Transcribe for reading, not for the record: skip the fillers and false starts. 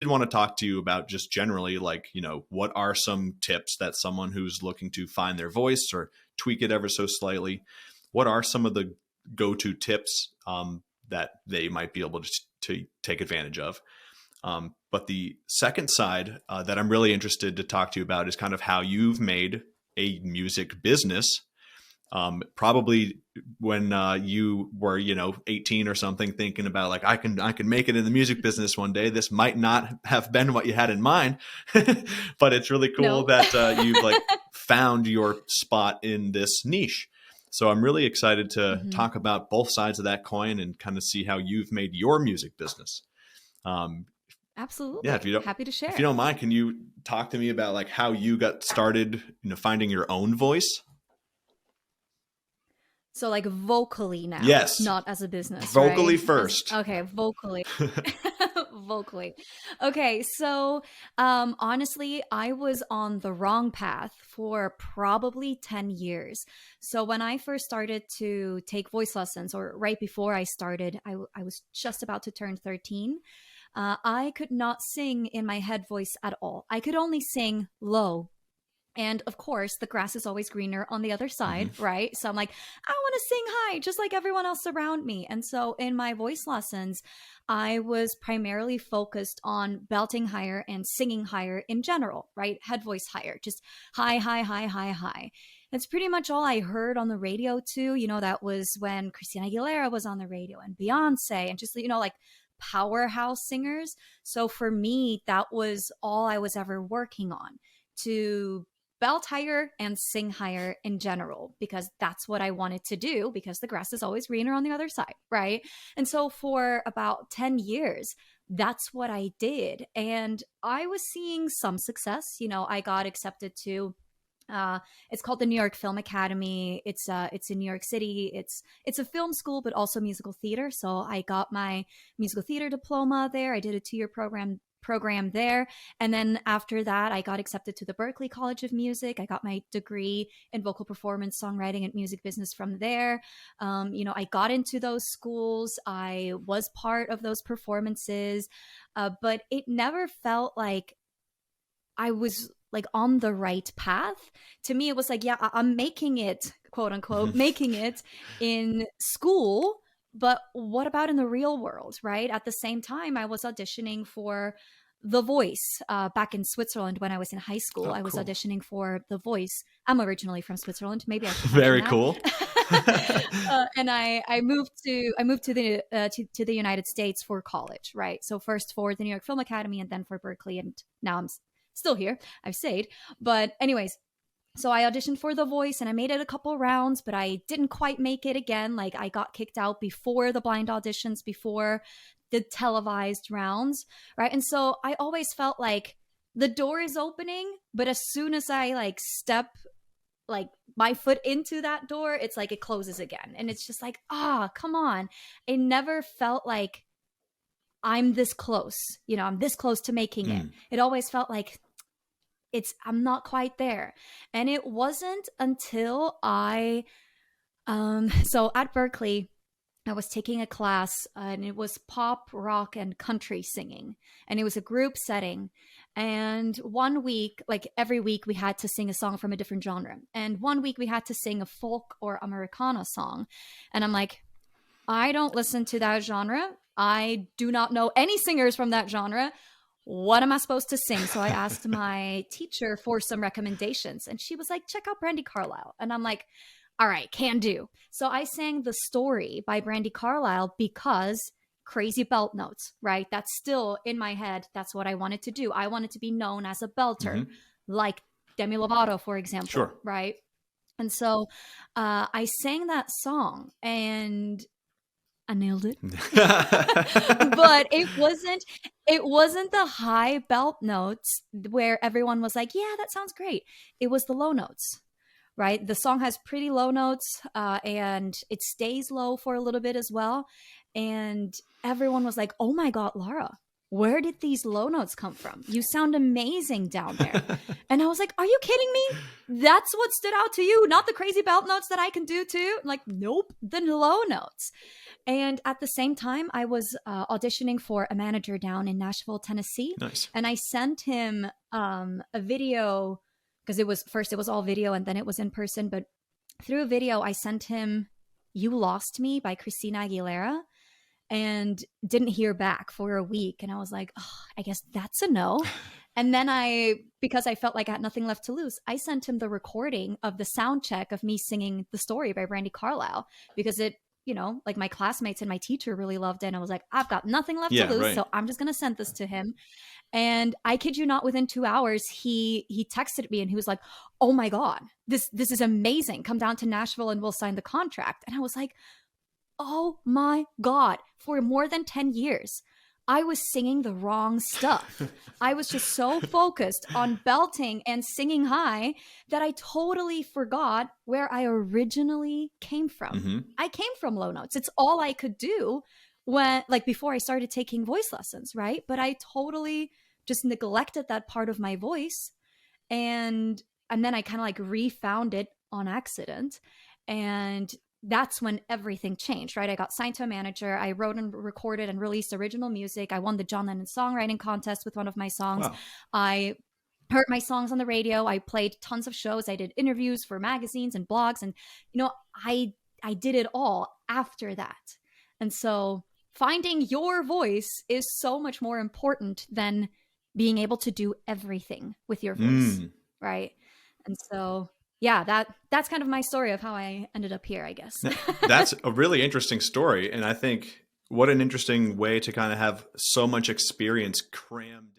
did want to talk to you about just generally, like, what are some tips that someone who's looking to find their voice or tweak it ever so slightly, what are some of the go-to tips that they might be able to take advantage of? But the second side that I'm really interested to talk to you about is kind of how you've made a music business. Probably when you were, 18 or something, thinking about like, I can make it in the music business one day. This might not have been what you had in mind, but it's really cool that you've like found your spot in this niche. So I'm really excited to talk about both sides of that coin and kind of see how you've made your music business. Absolutely. Yeah, happy to share. If you don't mind, can you talk to me about like how you got started, finding your own voice? So like vocally now, yes, not as a business. Vocally right? first. Okay, vocally. Vocally. Okay, so honestly, I was on the wrong path for probably 10 years. So when I first started to take voice lessons, or right before I started, I was just about to turn 13. I could not sing in my head voice at all. I could only sing low. And of course, the grass is always greener on the other side, right? So I'm like, I want to sing high, just like everyone else around me. And so in my voice lessons, I was primarily focused on belting higher and singing higher in general, right? Head voice higher, just high, high, high, high, high. That's pretty much all I heard on the radio too. That was when Christina Aguilera was on the radio and Beyonce and just, like powerhouse singers. So for me, that was all I was ever working on, to belt higher and sing higher in general, because that's what I wanted to do, because the grass is always greener on the other side, right? And so for about 10 years, that's what I did. And I was seeing some success. I got accepted to it's called the New York Film Academy. It's in New York City. It's a film school, but also musical theater. So I got my musical theater diploma there. I did a 2-year program there. And then after that, I got accepted to the Berklee College of Music. I got my degree in vocal performance, songwriting, and music business from there. I got into those schools. I was part of those performances, but it never felt like I was like on the right path. To me, it was like, yeah, I'm making it, quote unquote, making it in school. But what about in the real world, right? At the same time, I was auditioning for The Voice back in Switzerland when I was in high school. I was auditioning for The Voice. I'm originally from Switzerland. Maybe I should Very cool. And I moved to the United States for college, right? So first for the New York Film Academy and then for Berklee, and now I'm still here. I've stayed. But anyways, so I auditioned for The Voice and I made it a couple rounds, but I didn't quite make it again. Like I got kicked out before the blind auditions, before the televised rounds, right? And so I always felt like the door is opening, but as soon as I like step like my foot into that door, it's like it closes again. And it's just like, come on. It never felt like I'm this close, I'm this close to making it. It always felt like I'm not quite there. And it wasn't until so at Berklee, I was taking a class and it was pop, rock, and country singing. And it was a group setting. And one week, like every week, we had to sing a song from a different genre. And one week we had to sing a folk or Americana song. And I'm like, I don't listen to that genre. I do not know any singers from that genre. What am I supposed to sing? So I asked my teacher for some recommendations. And she was like, check out Brandi Carlile. And I'm like, all right, can do. So I sang The Story by Brandi Carlile because crazy belt notes, right? That's still in my head. That's what I wanted to do. I wanted to be known as a belter, like Demi Lovato, for example, right? And so I sang that song and I nailed it. But it wasn't the high belt notes where everyone was like, yeah, that sounds great. It was the low notes. Right? The song has pretty low notes and it stays low for a little bit as well. And everyone was like, oh my God, Lara, where did these low notes come from? You sound amazing down there. And I was like, are you kidding me? That's what stood out to you, not the crazy belt notes that I can do too. I'm like, nope, the low notes. And at the same time, I was auditioning for a manager down in Nashville, Tennessee. Nice. And I sent him a video, because it was all video and then it was in person. But through a video, I sent him You Lost Me by Christina Aguilera, and didn't hear back for a week. And I was like, oh, I guess that's a no. And then because I felt like I had nothing left to lose, I sent him the recording of the sound check of me singing The Story by Brandy Carlisle, because it, like my classmates and my teacher really loved it. And I was like, I've got nothing left to lose. Right. So I'm just going to send this to him. And I kid you not, within 2 hours, he texted me and he was like, oh my God, this is amazing. Come down to Nashville and we'll sign the contract. And I was like, oh my God, for more than 10 years, I was singing the wrong stuff. I was just so focused on belting and singing high that I totally forgot where I originally came from. Mm-hmm. I came from low notes. It's all I could do before I started taking voice lessons, right? But I totally just neglected that part of my voice. And then I kind of refound it on accident. And that's when everything changed, right? I got signed to a manager. I wrote and recorded and released original music. I won the John Lennon songwriting contest with one of my songs. Wow. I heard my songs on the radio. I played tons of shows. I did interviews for magazines and blogs. And, I did it all after that. And so finding your voice is so much more important than being able to do everything with your voice, right? And so yeah, that's kind of my story of how I ended up here, I guess. That's a really interesting story. And I think what an interesting way to kind of have so much experience crammed